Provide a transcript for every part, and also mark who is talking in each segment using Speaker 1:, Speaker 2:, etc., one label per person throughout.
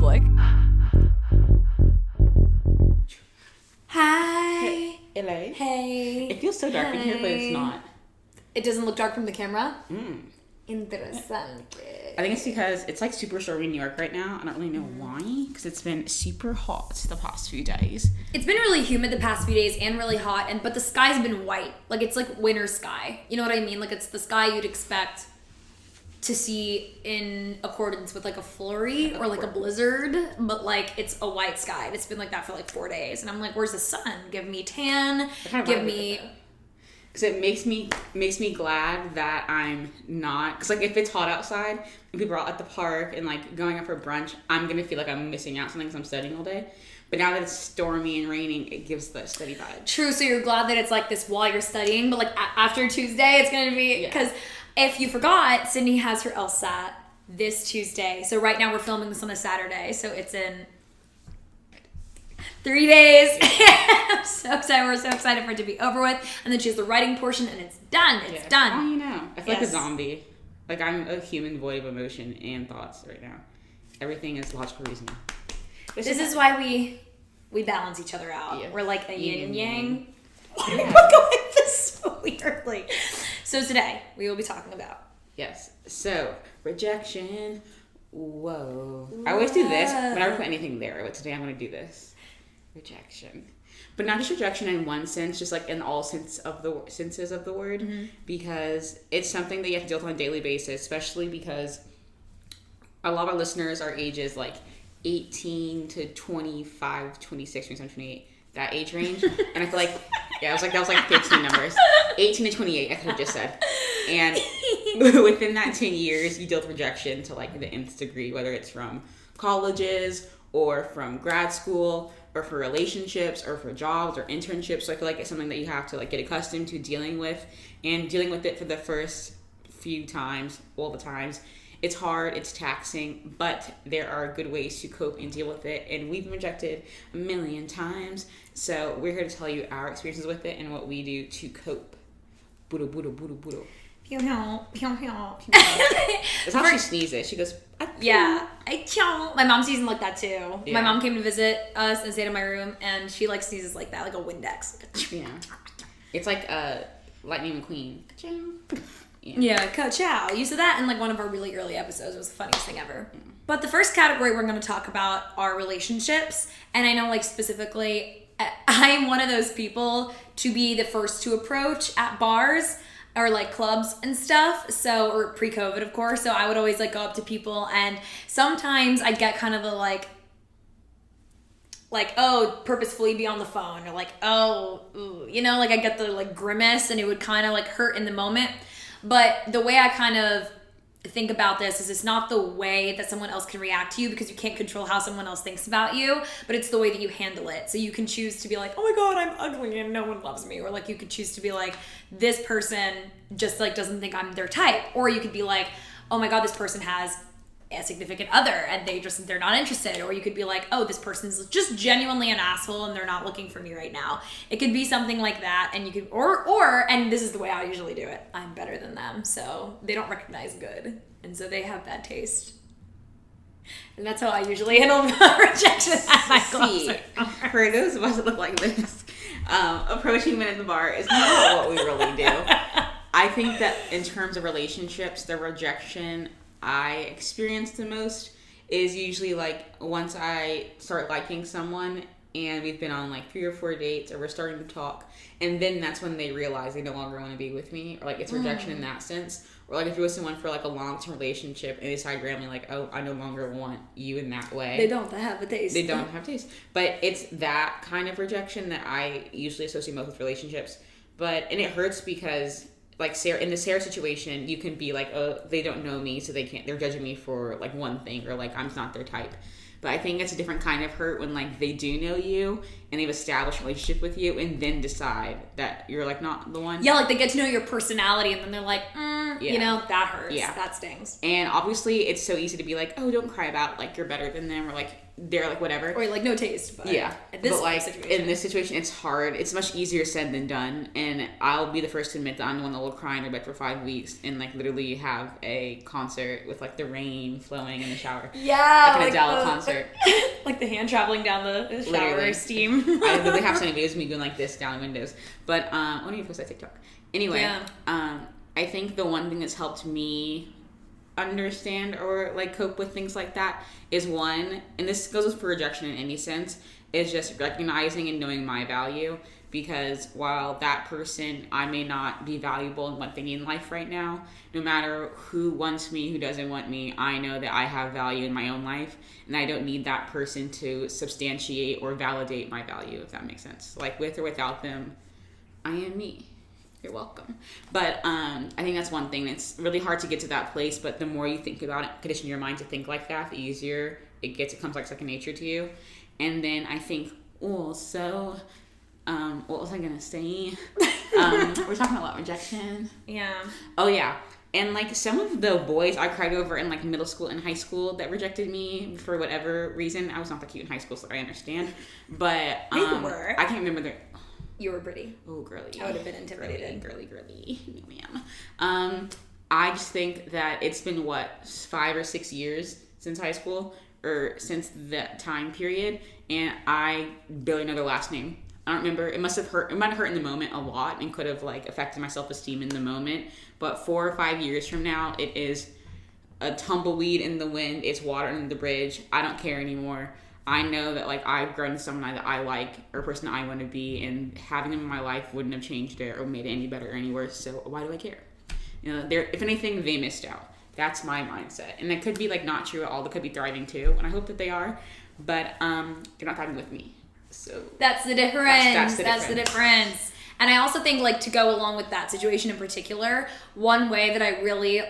Speaker 1: public.
Speaker 2: Hi.
Speaker 3: Hello.
Speaker 2: Hey.
Speaker 3: It feels so dark in here, but it's not.
Speaker 2: It doesn't look dark from the camera?
Speaker 3: Interesante. I think it's because it's like super stormy in New York right now. I don't really know why, because it's been super hot the past few days.
Speaker 2: It's been really humid the past few days and really hot, but the sky's been white. Like, it's like winter sky. You know what I mean? Like, it's the sky you'd expect to see in accordance with like a flurry or like a blizzard, but like it's a white sky. And it's been like that for like 4 days. And I'm like, where's the sun? Give me tan. Give me...
Speaker 3: Because it makes me glad that I'm not, because like if it's hot outside and people are out at the park and like going out for brunch, I'm gonna feel like I'm missing out something because I'm studying all day. But now that it's stormy and raining, it gives the study vibe.
Speaker 2: True. So you're glad that it's like this while you're studying, but like after Tuesday, it's gonna be, because if you forgot, Sydney has her LSAT this Tuesday. So right now we're filming this on a Saturday, so it's in 3 days. I'm so excited. We're so excited for it to be over with. And then she has the writing portion, and it's done. It's done.
Speaker 3: Oh, you know. I feel like a zombie. Like, I'm a human void of emotion and thoughts right now. Everything is logical reasoning.
Speaker 2: This is why we balance each other out.
Speaker 3: Yeah.
Speaker 2: We're like a yin and yang. Why
Speaker 3: Yeah.
Speaker 2: are we going this so weirdly? So today, we will be talking about...
Speaker 3: Yes. So, rejection. Whoa. I always do this, but I never put anything there. But today I'm going to do this. Rejection. But not just rejection in one sense, just like in all senses of the word, because it's something that you have to deal with on a daily basis, especially because a lot of our listeners are ages like 18 to 25, 26, 27, 28, that age range. And I feel like, that was like 15 numbers. 18 to 28, I could have just said. And within that 10 years, you deal with rejection to like the nth degree, whether it's from colleges or from grad school, or for relationships, or for jobs, or internships. So I feel like it's something that you have to like get accustomed to dealing with, and dealing with it for the first few times, all the times. It's hard, it's taxing, but there are good ways to cope and deal with it. And we've been rejected a million times, so we're here to tell you our experiences with it and what we do to cope. Budo, budo, budo, budo.
Speaker 2: Pew, pew, pew, pew.
Speaker 3: That's how she sneezes. She goes,
Speaker 2: yeah. My mom's sneezing like that too.
Speaker 3: Yeah.
Speaker 2: My mom came to visit us and stayed in my room, and she like sneezes like that, like a Windex.
Speaker 3: Yeah. It's like Lightning McQueen.
Speaker 2: Yeah, ka-chow. You said that in like one of our really early episodes. It was the funniest thing ever. But the first category we're going to talk about are relationships. And I know like specifically, I'm one of those people to be the first to approach at bars or like clubs and stuff. So, or pre-COVID, of course. So I would always like go up to people, and sometimes I'd get kind of the like, oh, purposefully be on the phone, or like, oh, ooh, you know, like I get the like grimace, and it would kind of like hurt in the moment. But the way I kind of think about this is it's not the way that someone else can react to you, because you can't control how someone else thinks about you, but it's the way that you handle it. So you can choose to be like, oh my God, I'm ugly and no one loves me. Or like you could choose to be like, this person just like doesn't think I'm their type. Or you could be like, oh my God, this person has a significant other and they're not interested. Or you could be like, oh, this person's just genuinely an asshole and they're not looking for me right now. It could be something like that. And you could, or and this is the way I usually do it, I'm better than them, so they don't recognize good, and so they have bad taste. And that's how I usually handle rejection at my clubs.
Speaker 3: For those of us that look like this, approaching men in the bar is not what we really do. I think that in terms of relationships, the rejection I experience the most is usually like once I start liking someone and we've been on like 3 or 4 dates, or we're starting to talk, and then that's when they realize they no longer want to be with me, or like it's rejection in that sense. Or like if you're with someone for like a long-term relationship and they decide randomly like, oh, I no longer want you in that way.
Speaker 2: They don't have a taste.
Speaker 3: They don't have taste. But it's that kind of rejection that I usually associate most with relationships. And it hurts because like Sarah, in the Sarah situation, you can be like, oh, they don't know me, so they're judging me for like one thing, or like I'm not their type. But I think it's a different kind of hurt when like they do know you and they've established a relationship with you and then decide that you're like not the one.
Speaker 2: Yeah, like they get to know your personality and then they're like, you know, that hurts.
Speaker 3: Yeah.
Speaker 2: That stings.
Speaker 3: And obviously, it's so easy to be like, oh, don't cry about, like, you're better than them, or, like, they're, like, whatever.
Speaker 2: Or, like, no taste. But
Speaker 3: yeah.
Speaker 2: But,
Speaker 3: like,
Speaker 2: situation.
Speaker 3: in this situation, it's hard. It's much easier said than done. And I'll be the first to admit that I'm the one that will cry in their bed for 5 weeks and, like, literally have a concert with, like, the rain flowing in the shower.
Speaker 2: Yeah.
Speaker 3: Like an Adele concert.
Speaker 2: Like the hand traveling down the shower
Speaker 3: Literally.
Speaker 2: steam.
Speaker 3: I literally have so many videos of me doing, like, this down windows. But, when do you post that TikTok? Anyway, I think the one thing that's helped me understand or, like, cope with things like that is one, and this goes for rejection in any sense, is just recognizing and knowing my value. Because while that person, I may not be valuable in what they need in life right now, no matter who wants me, who doesn't want me, I know that I have value in my own life, and I don't need that person to substantiate or validate my value, if that makes sense. Like, with or without them, I am me. You're welcome. But I think that's one thing. It's really hard to get to that place, but the more you think about it, condition your mind to think like that, the easier it gets. It comes like second nature to you. And then I think also, what was I gonna say? We're talking about rejection.
Speaker 2: Yeah.
Speaker 3: Oh yeah. And, like, some of the boys I cried over in, like, middle school and high school that rejected me for whatever reason. I was not that cute in high school, so I understand. But
Speaker 2: You were.
Speaker 3: I can't remember the.
Speaker 2: You were pretty.
Speaker 3: Oh, girly.
Speaker 2: I would have been intimidated.
Speaker 3: Girly. No, ma'am. I just think that it's been, 5 or 6 years since high school, or since that time period, and I barely know their last name. I don't remember. It must have hurt. It might have hurt in the moment a lot and could have, like, affected my self-esteem in the moment. But 4 or 5 years from now, it is a tumbleweed in the wind. It's water under the bridge. I don't care anymore. I know that, like, I've grown to someone that I like, or a person I want to be, and having them in my life wouldn't have changed it or made it any better or any worse. So why do I care? You know, if anything, they missed out. That's my mindset, and it could be, like, not true at all. They could be thriving too, and I hope that they are. But they're not thriving with me. So
Speaker 2: that's the difference.
Speaker 3: That's
Speaker 2: the difference. And I also think, like, to go along with that situation in particular, one way that I really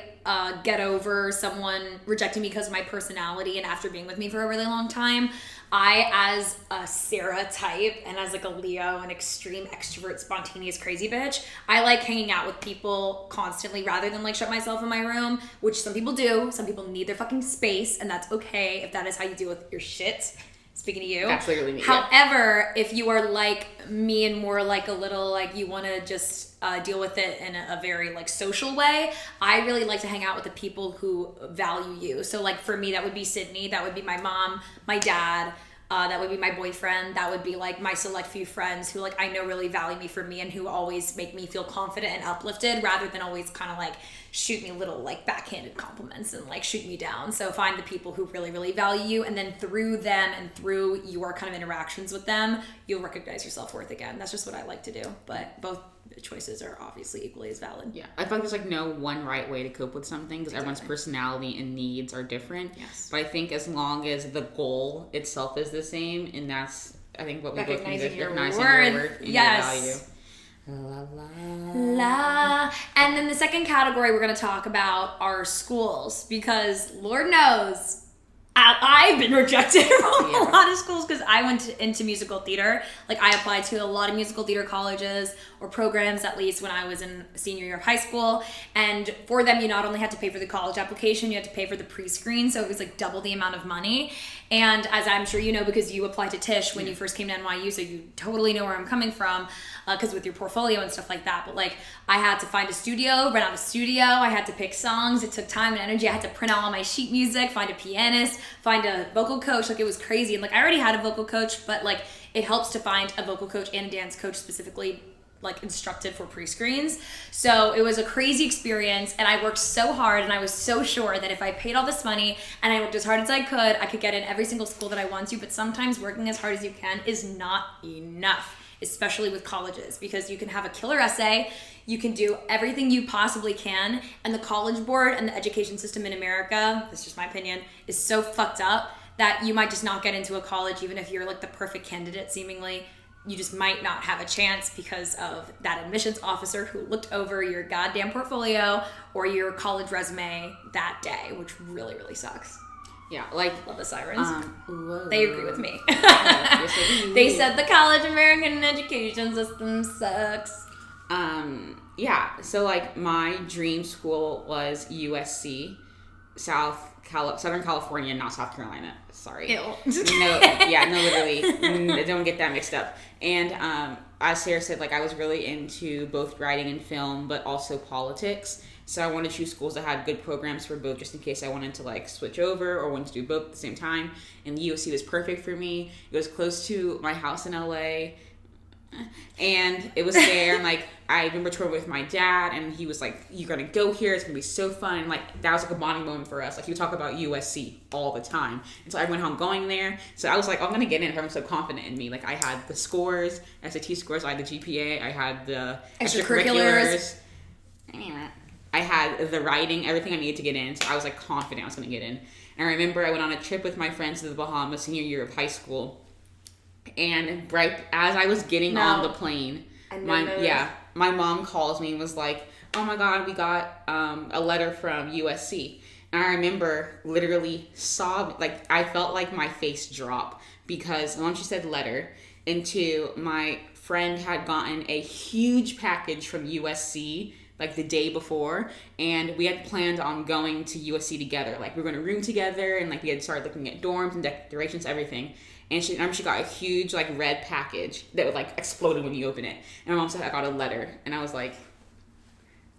Speaker 2: get over someone rejecting me because of my personality and after being with me for a really long time, I, as a Sarah type and as, like, a Leo, an extreme extrovert, spontaneous, crazy bitch, I like hanging out with people constantly rather than, like, shut myself in my room, which some people do. Some people need their fucking space, and that's okay if that is how you deal with your shit. Speaking to you.
Speaker 3: That's literally me.
Speaker 2: However, if you are like me and more like a little, like, you want to just deal with it in a very, like, social way, I really like to hang out with the people who value you. So, like, for me, that would be Sydney. That would be my mom, my dad. That would be my boyfriend. That would be, like, my select few friends who, like, I know really value me for me and who always make me feel confident and uplifted rather than always kind of, like, shoot me little, like, backhanded compliments and, like, shoot me down. So find the people who really, really value you, and then through them and through your kind of interactions with them, you'll recognize your self-worth again. That's just what I like to do. But both choices are obviously equally as valid.
Speaker 3: Yeah, I feel like there's, like, no one right way to cope with something because everyone's personality and needs are different.
Speaker 2: Yes.
Speaker 3: But I think as long as the goal itself is the same, and that's, I think, what we both need is recognizing your worth and your value. La, la,
Speaker 2: la. And then the second category we're going to talk about are schools, because Lord knows I've been rejected from a lot of schools because I went into musical theater. Like, I applied to a lot of musical theater colleges or programs, at least when I was in senior year of high school. And for them, you not only had to pay for the college application, you had to pay for the pre-screen. So it was, like, double the amount of money. And as I'm sure you know, because you applied to Tisch when you first came to NYU, so you totally know where I'm coming from, because with your portfolio and stuff like that. But, like, I had to find a studio, rent out a studio. I had to pick songs. It took time and energy. I had to print out all my sheet music, find a pianist, find a vocal coach. Like, it was crazy. And, like, I already had a vocal coach, but, like, it helps to find a vocal coach and a dance coach specifically, like, instructed for pre-screens. So it was a crazy experience, and I worked so hard, and I was so sure that if I paid all this money and I worked as hard as I could get in every single school that I want to. But sometimes working as hard as you can is not enough, especially with colleges, because you can have a killer essay, you can do everything you possibly can, and the College Board and the education system in America, this is just my opinion, is so fucked up that you might just not get into a college even if you're, like, the perfect candidate seemingly. You just might not have a chance because of that admissions officer who looked over your goddamn portfolio or your college resume that day, which really, really sucks.
Speaker 3: Yeah, like,
Speaker 2: love the sirens.
Speaker 3: Whoa.
Speaker 2: They agree with me.
Speaker 3: Yes,
Speaker 2: They said the college American education system sucks.
Speaker 3: Yeah, so like my dream school was USC, Southern California, not South Carolina. Sorry.
Speaker 2: Ew.
Speaker 3: Literally. Don't get that mixed up. And as Sarah said, like I was really into both writing and film, but also politics. So I wanted to choose schools that had good programs for both, just in case I wanted to like switch over or wanted to do both at the same time. And the USC was perfect for me. It was close to my house in LA. And it was there, and like I remember touring with my dad, and he was like, "You're gonna go here. It's gonna be so fun." And, like that was like a bonding moment for us. Like he would talk about USC all the time, and so I went home going there. So I was like, "I'm gonna get in." I'm so confident in me. Like I had the scores, SAT scores. I had the GPA. I had the extracurriculars. I had the writing, everything I needed to get in. So I was like confident I was gonna get in. And I remember I went on a trip with my friends to the Bahamas senior year of high school. And right as I was getting on the plane, my mom calls me and was like, "Oh my God, we got a letter from USC." And I remember literally sobbing, like I felt like my face drop because once she said letter, and two, my friend had gotten a huge package from USC like the day before, and we had planned on going to USC together. Like we were going to room together, and like we had started looking at dorms and decorations, everything. And she got a huge like red package that would like exploded when you open it. And my mom said I got a letter, and I was like,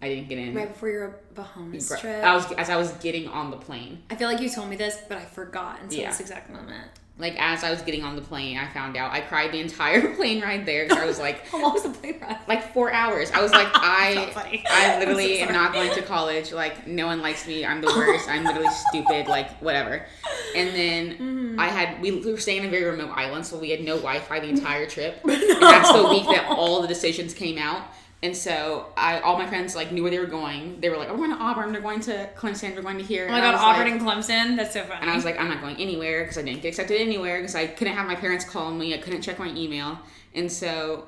Speaker 3: I didn't get in.
Speaker 2: Right before your Bahamas trip.
Speaker 3: As I was getting on the plane.
Speaker 2: I feel like you told me this, but I forgot until this exact moment.
Speaker 3: Like as I was getting on the plane, I found out. I cried the entire plane ride there. So I was like,
Speaker 2: how long was the plane ride?
Speaker 3: Like 4 hours. I was like, I literally am not going to college. Like no one likes me. I'm the worst. I'm literally stupid. Like whatever. And then we were staying in a very remote island, so we had no Wi-Fi the entire trip. And that's the week that all the decisions came out. And so all my friends like knew where they were going. They were like, "Oh, we're going to Auburn. They're going to Clemson. We're going to here."
Speaker 2: Oh my God, Auburn and Clemson. That's so funny.
Speaker 3: And I was like, I'm not going anywhere because I didn't get accepted anywhere because I couldn't have my parents call me. I couldn't check my email. And so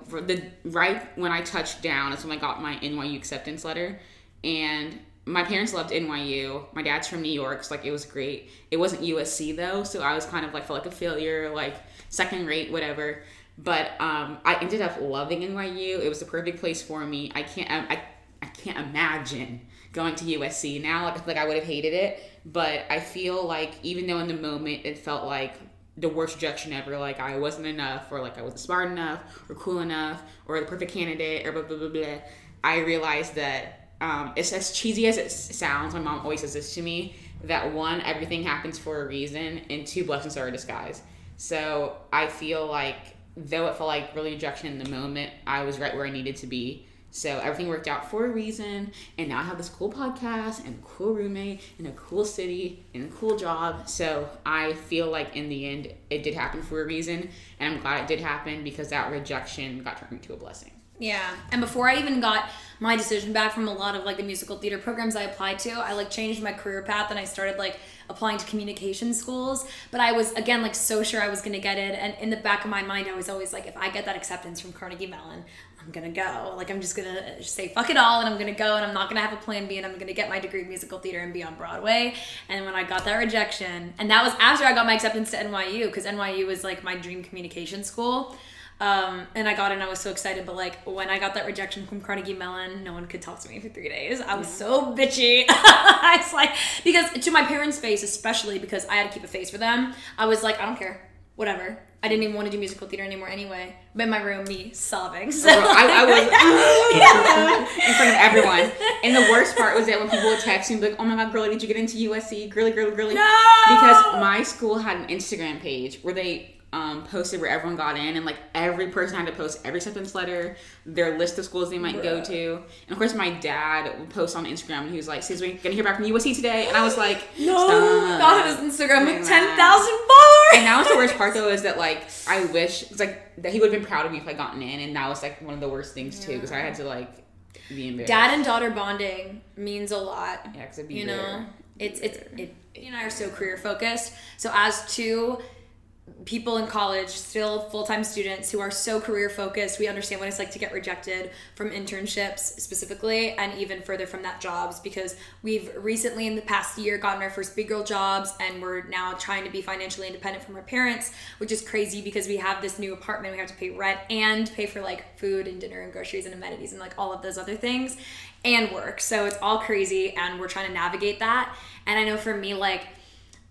Speaker 3: right when I touched down is when I got my NYU acceptance letter. And my parents loved NYU. My dad's from New York, so like it was great. It wasn't USC though, so I was kind of like felt like a failure, like second rate, whatever. But I ended up loving NYU. It was the perfect place for me. I can't imagine going to USC now. Like I feel like I would have hated it, but I feel like even though in the moment it felt like the worst rejection ever, like I wasn't enough, or like I wasn't smart enough, or cool enough, or the perfect candidate, or blah blah blah blah. I realized that it's as cheesy as it sounds. My mom always says this to me: that one, everything happens for a reason, and two, blessings are a disguise. So I feel like, though it felt like really rejection in the moment, I was right where I needed to be. So everything worked out for a reason. And now I have this cool podcast and a cool roommate and a cool city and a cool job. So I feel like in the end, it did happen for a reason. And I'm glad it did happen because that rejection got turned into a blessing.
Speaker 2: Yeah. And before I even got my decision back from a lot of like the musical theater programs I applied to, I like changed my career path and I started like applying to communication schools. But I was, again, like so sure I was going to get it. And in the back of my mind, I was always like, if I get that acceptance from Carnegie Mellon, I'm going to go. Like, I'm just going to say fuck it all and I'm going to go and I'm not going to have a plan B and I'm going to get my degree in musical theater and be on Broadway. And when I got that rejection, and that was after I got my acceptance to NYU, because NYU was like my dream communication school. And I got it and I was so excited, but like when I got that rejection from Carnegie Mellon, no one could talk to me for 3 days. I was so bitchy. I was like, because to my parents' face, especially because I had to keep a face for them, I was like, I don't care, whatever. I didn't even want to do musical theater anymore anyway. But in my room, me sobbing. So
Speaker 3: I was in front of everyone. And the worst part was that when people would text me, like, "Oh my God, girlie, did you get into USC? Girly.
Speaker 2: No!
Speaker 3: Because my school had an Instagram page where they posted where everyone got in, and like every person had to post every acceptance letter, their list of schools they might go to. And of course my dad would post on Instagram and he was like, "Sis, we're gonna hear back from USC today." And I was like,
Speaker 2: no, not his Instagram with 10,000 followers.
Speaker 3: And that was the worst part though, is that like I wish it's like that he would have been proud of me if I gotten in, and that was like one of the worst things too, because I had to like be embarrassed.
Speaker 2: Dad and daughter bonding means a lot.
Speaker 3: Yeah, because it'd be
Speaker 2: you know, it's you and I are so career focused. So as two people in college, still full-time students who are so career focused, we understand what it's like to get rejected from internships specifically, and even further from that, jobs, because we've recently in the past year gotten our first big girl jobs, and we're now trying to be financially independent from our parents, which is crazy because we have this new apartment, we have to pay rent and pay for like food and dinner and groceries and amenities and like all of those other things, and work. So it's all crazy, and we're trying to navigate that. And I know for me, like,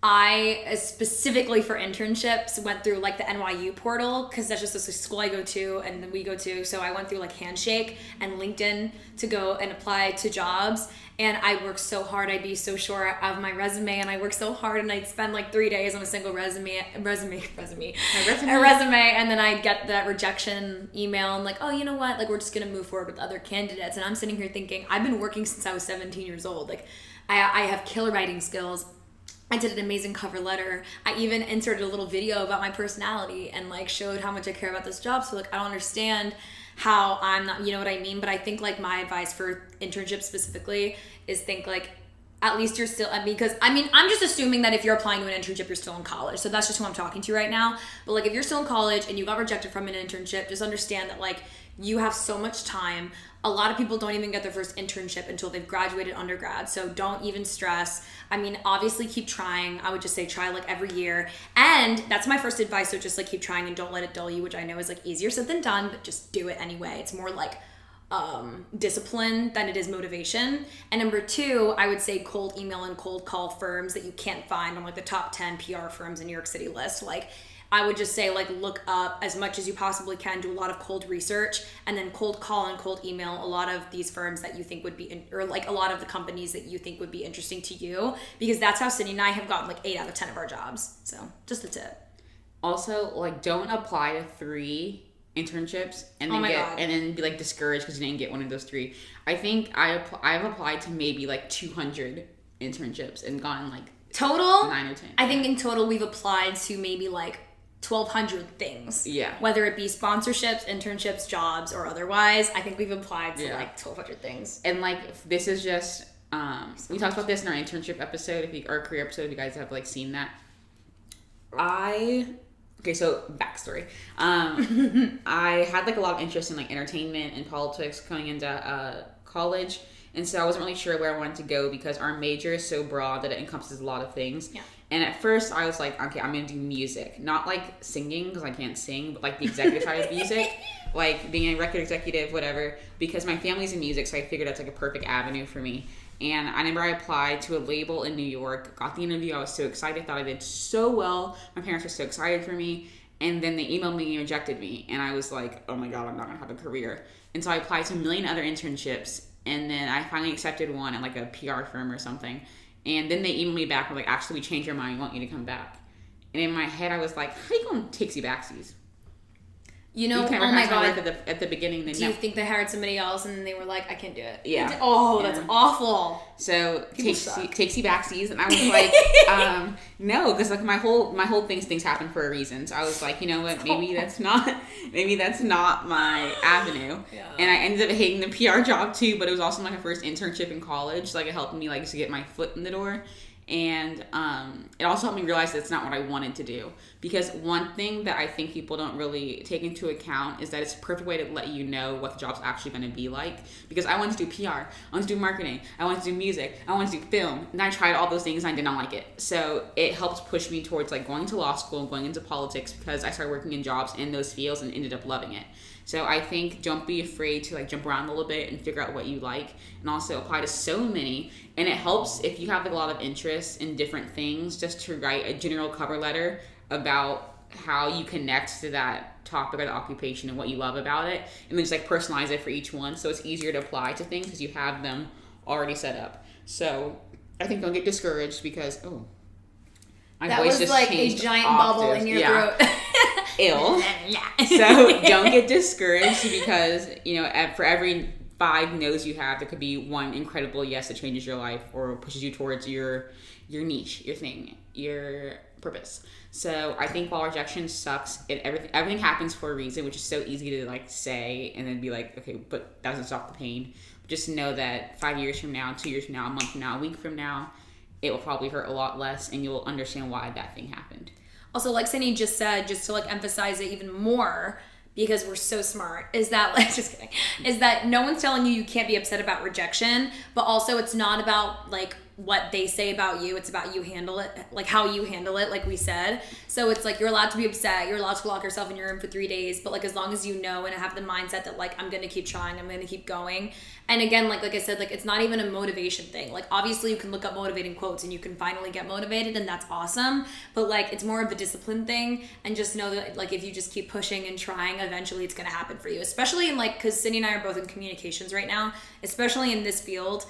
Speaker 2: I specifically for internships went through like the NYU portal, because that's just the school I go to and then we go to. So I went through like Handshake and LinkedIn to go and apply to jobs. And I worked so hard. I'd be so sure of my resume, and I worked so hard, and I'd spend like 3 days on a single resume, and then I'd get that rejection email and like, oh, you know what? Like, we're just gonna move forward with other candidates. And I'm sitting here thinking, I've been working since I was 17 years old. Like, I have killer writing skills. I did an amazing cover letter. I even inserted a little video about my personality and like showed how much I care about this job. So like, I don't understand how I'm not, you know what I mean? But I think like my advice for internships specifically is think like, at least you're still, because I'm just assuming that if you're applying to an internship, you're still in college. So that's just who I'm talking to right now. But like, if you're still in college and you got rejected from an internship, just understand that like, you have so much time. A lot of people don't even get their first internship until they've graduated undergrad. So don't even stress. I mean, obviously keep trying. I would just say try like every year. And that's my first advice. So just like keep trying and don't let it dull you, which I know is like easier said than done, but just do it anyway. It's more like discipline than it is motivation. And number two, I would say cold email and cold call firms that you can't find on like the top 10 PR firms in New York City list. Like, I would just say like look up as much as you possibly can, do a lot of cold research, and then cold call and cold email a lot of these firms that you think would be or like a lot of the companies that you think would be interesting to you, because that's how Sydney and I have gotten like 8 out of 10 of our jobs. So just a tip.
Speaker 3: Also, like, don't apply to 3 internships and then and then be like discouraged because you didn't get one of those 3. I think I've applied to maybe like 200 internships and gotten like
Speaker 2: total
Speaker 3: 9 or 10.
Speaker 2: I think in total we've applied to maybe like 1,200 things.
Speaker 3: Yeah.
Speaker 2: Whether it be sponsorships, internships, jobs, or otherwise, I think we've applied to like 1,200 things.
Speaker 3: And like, this is just we talked about this in our internship episode, our career episode, if you guys have like seen that. Okay, so backstory. I had like a lot of interest in like entertainment and politics coming into college, and so I wasn't really sure where I wanted to go because our major is so broad that it encompasses a lot of things.
Speaker 2: Yeah.
Speaker 3: And at first I was like, okay, I'm gonna do music, not like singing because I can't sing, but like the executive side of music, like being a record executive, whatever. Because my family's in music, so I figured that's like a perfect avenue for me. And I remember I applied to a label in New York, got the interview. I was so excited, thought I did so well. My parents were so excited for me. And then they emailed me and rejected me. And I was like, oh my God, I'm not going to have a career. And so I applied to a million other internships. And then I finally accepted one at like a PR firm or something. And then they emailed me back and were like, actually, we changed our mind. We want you to come back. And in my head, I was like, how you going to takesy backsies?
Speaker 2: You know, oh my God.
Speaker 3: At the beginning.
Speaker 2: Do you think they hired somebody else and then they were like, I can't do it?
Speaker 3: Yeah.
Speaker 2: Oh, that's awful.
Speaker 3: So takesy backsies, and I was like, no, because like my whole things happen for a reason. So I was like, you know what, maybe that's not my avenue. Yeah. And I ended up hating the PR job too, but it was also like my first internship in college. So like it helped me like to get my foot in the door. And it also helped me realize that it's not what I wanted to do. Because one thing that I think people don't really take into account is that it's a perfect way to let you know what the job's actually going to be like. Because I wanted to do PR, I wanted to do marketing, I wanted to do music, I wanted to do film, and I tried all those things and I did not like it. So it helped push me towards like going to law school, going into politics, because I started working in jobs in those fields and ended up loving it. So I think don't be afraid to like jump around a little bit and figure out what you like, and also apply to so many. And it helps if you have like a lot of interest in different things, just to write a general cover letter about how you connect to that topic or the occupation and what you love about it, and then just like personalize it for each one, so it's easier to apply to things because you have them already set up. So I think don't get discouraged because my
Speaker 2: that
Speaker 3: voice
Speaker 2: was
Speaker 3: just
Speaker 2: like a giant bubble in your throat.
Speaker 3: Ill. So don't get discouraged because, you know, for every 5 no's you have, there could be one incredible yes that changes your life or pushes you towards your niche, your thing, your purpose. So I think while rejection sucks, everything happens for a reason, which is so easy to like say and then be like, okay, but that doesn't stop the pain. But just know that 5 years from now, 2 years from now, a month from now, a week from now, it will probably hurt a lot less, and you'll understand why that thing happened.
Speaker 2: Also, like Cindy just said, just to like emphasize it even more, because we're so smart, is that like, just kidding, is that no one's telling you can't be upset about rejection, but also it's not about like what they say about you, it's about you handle it, like how you handle it, like we said. So it's like, you're allowed to be upset, you're allowed to lock yourself in your room for 3 days, but like as long as you know and have the mindset that like, I'm gonna keep trying, I'm gonna keep going. And again, like I said, like it's not even a motivation thing. Like obviously you can look up motivating quotes and you can finally get motivated, and that's awesome, but like it's more of a discipline thing. And just know that like if you just keep pushing and trying, eventually it's gonna happen for you, especially in like, because Cindy and I are both in communications right now, especially in this field.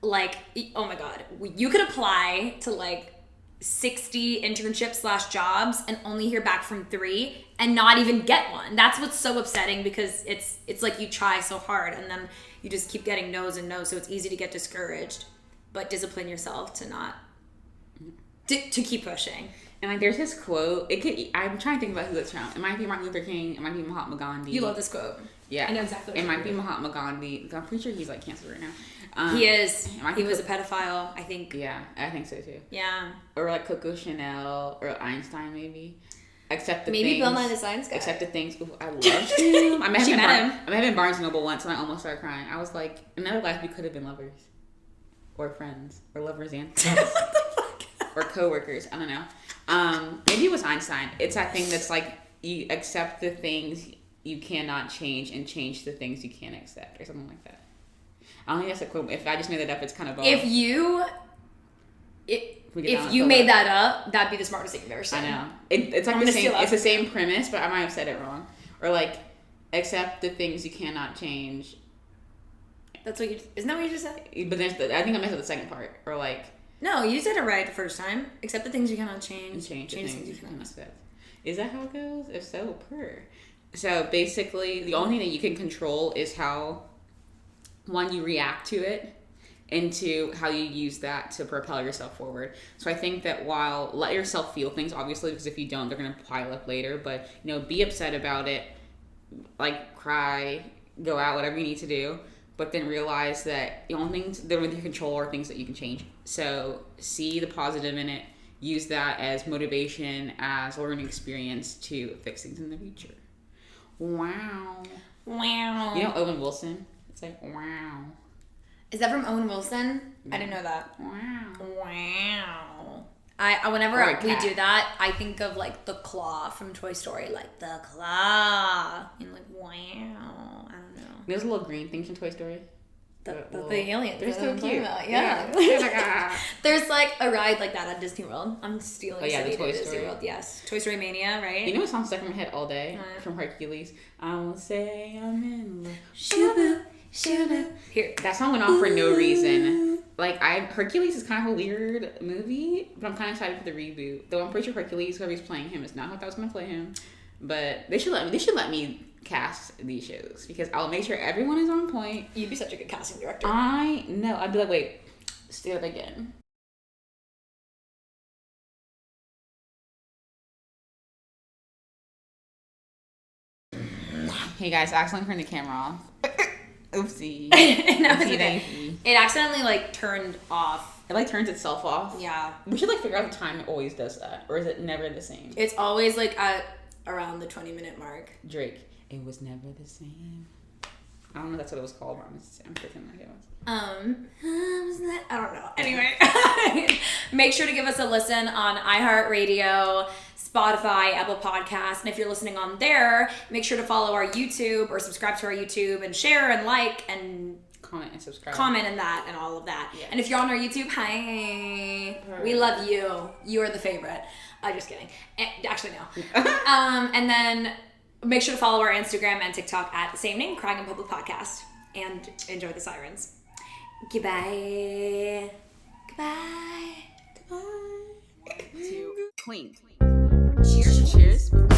Speaker 2: Like, oh my God, you could apply to like 60 internships / jobs and only hear back from 3 and not even get one. That's what's so upsetting, because it's like you try so hard and then you just keep getting no's and no's. So it's easy to get discouraged, but discipline yourself to not, to keep pushing.
Speaker 3: And like there's this quote, I'm trying to think about who it's from. It might be Martin Luther King, it might be Mahatma Gandhi.
Speaker 2: You love this quote.
Speaker 3: Yeah.
Speaker 2: I know exactly what
Speaker 3: it might be Mahatma Gandhi. I'm pretty sure he's like canceled right now.
Speaker 2: He is. He was a pedophile, I think.
Speaker 3: Yeah, I think so too.
Speaker 2: Yeah.
Speaker 3: Or like Coco Chanel or Einstein maybe. Except the
Speaker 2: maybe
Speaker 3: things,
Speaker 2: Bill Nye the Science Guy.
Speaker 3: Except the things. Ooh, I loved him. I met him in Barnes & Noble once, and I almost started crying. I was like, in another life we could have been lovers, or friends, or lovers and friends, or coworkers. I don't know. Maybe it was Einstein. It's that thing that's like, you accept the things you cannot change and change the things you can't accept, or something like that. I don't think that's a quote. If I just made that up, it's kind of.
Speaker 2: If you made that up, that'd be the smartest thing you've ever seen.
Speaker 3: I know. It's like the same. It's the same premise, but I might have said it wrong. Or like, accept the things you cannot change.
Speaker 2: That's what you. Isn't that what you just said?
Speaker 3: But there's I think I messed up the second part. Or like.
Speaker 2: No, you said it right the first time. Accept the things you cannot change.
Speaker 3: And change the things you cannot accept. Is that how it goes? If so, purr. So basically, the only thing that you can control is how, one, you react to it, and 2, how you use that to propel yourself forward. So I think that while let yourself feel things, obviously, because if you don't, they're going to pile up later, but, be upset about it, like cry, go out, whatever you need to do, but then realize that the only things that are within your control are things that you can change. So see the positive in it, use that as motivation, as a learning experience to fix things in the future. Wow.
Speaker 2: Wow.
Speaker 3: You know Owen Wilson? It's like, wow.
Speaker 2: Is that from Owen Wilson?
Speaker 3: Yeah.
Speaker 2: I didn't know that.
Speaker 3: Wow.
Speaker 2: Wow. Whenever we do that, I think of like the claw from Toy Story, like the claw, and like wow. I don't know.
Speaker 3: There's little green things from Toy Story.
Speaker 2: The aliens.
Speaker 3: They're so cute.
Speaker 2: Yeah.
Speaker 3: Yeah.
Speaker 2: There's like a ride like that at Disney World. I'm stealing.
Speaker 3: Oh yeah, the Toy
Speaker 2: Disney
Speaker 3: Story.
Speaker 2: World. Yes, Toy Story Mania, right?
Speaker 3: You know what song stuck in my head all day from Hercules? I will say I'm in love.
Speaker 2: Shoo-boo, shoo-boo. Here,
Speaker 3: that song went off for no reason. Like Hercules is kind of a weird movie, but I'm kind of excited for the reboot. Though I'm pretty sure Hercules, whoever's playing him, is not who I thought was gonna play him. But they should let me cast these shows, because I'll make sure everyone is on point.
Speaker 2: You'd be such a good casting director.
Speaker 3: I know. I'd be like, wait, say it again. Hey guys, I accidentally turned the camera off. Oopsie.
Speaker 2: It accidentally like turned off.
Speaker 3: It like turns itself off.
Speaker 2: Yeah.
Speaker 3: We should like figure out the time it always does that, or is it never the same?
Speaker 2: It's always like at around the 20-minute mark.
Speaker 3: Drake. It was never the same. I don't know if that's what it was called, but I'm pretending like it was.
Speaker 2: I don't know. Anyway, make sure to give us a listen on iHeartRadio, Spotify, Apple Podcasts, and if you're listening on there, make sure to follow our YouTube or subscribe to our YouTube and share and like and
Speaker 3: comment and subscribe.
Speaker 2: Comment and that and all of that.
Speaker 3: Yeah.
Speaker 2: And if you're on our YouTube, hi, we love you. You are the favorite. Just kidding. Actually, no. And then make sure to follow our Instagram and TikTok at the same name, Crying in Public Podcast. And enjoy the sirens. Goodbye. Goodbye.
Speaker 3: Goodbye. To clean.
Speaker 2: Cheers.
Speaker 3: Cheers.